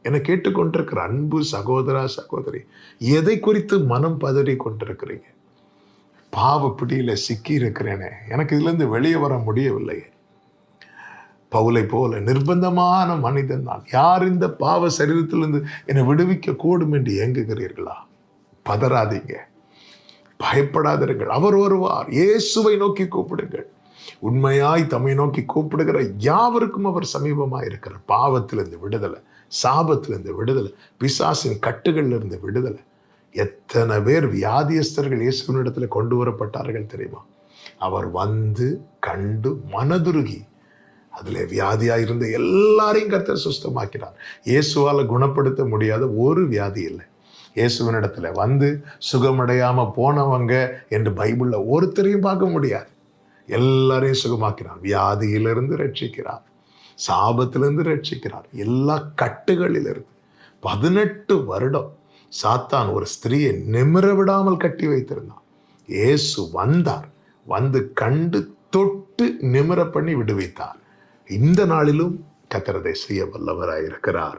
என்னை கேட்டுக்கொண்டிருக்கிற அன்பு சகோதரா சகோதரி, எதை குறித்து மனம் பதறி கொண்டிருக்கிறீங்க? பாவ பிடியில சிக்கி இருக்கிறேனே, எனக்கு இதுல இருந்து வெளியே வர முடியவில்லையே. பவுலை போல நிர்பந்தமான மனிதன் நான், யார் இந்த பாவ சரீரத்திலிருந்து என்னை விடுவிக்க கூடும் என்று ஏங்குகிறீர்களா? பதறாதீங்க, பயப்படாதிருங்கள். அவர் வருவார். இயேசுவை நோக்கி கூப்பிடுங்கள். உண்மையாய் தம்மை நோக்கி கூப்பிடுகிற யாவருக்கும் அவர் சமீபமாய் இருக்கிறார். பாவத்திலிருந்து விடுதலை, சாபத்திலிருந்து விடுதலை, பிசாசின் கட்டுகள்ல இருந்து விடுதலை. எத்தனை பேர் வியாதியஸ்தர்கள் இயேசுவினிடத்தில் கொண்டு வரப்பட்டார்கள் தெரியுமா? அவர் வந்து கண்டு மனதுருகி அதுல வியாதியா இருந்த எல்லாரையும் கர்த்தர் சுஸ்தமாக்கினார். இயேசுவால குணப்படுத்த முடியாத ஒரு வியாதி இல்லை. இயேசுவினிடத்துல வந்து சுகமடையாம போனவங்க என்று பைபிள்ல ஒருத்தரையும் பார்க்க முடியாது. எல்லாரையும் சுகமாக்கினார். வியாதியிலிருந்து ரட்சிக்கிறார், சாபத்திலிருந்து ரட்சிக்கிறார், எல்லா கட்டுகளிலிருந்து. 18 வருடம் சாத்தான் ஒரு ஸ்திரீயை நிமிர விடாமல் கட்டி வைத்திருந்தான். இயேசு வந்தார், வந்து கண்டு தொட்டு நிமிர பண்ணி விடுவித்தார். இந்த நாளிலும் கர்த்தர் அதை செய்ய வல்லவராயிருக்கிறார்.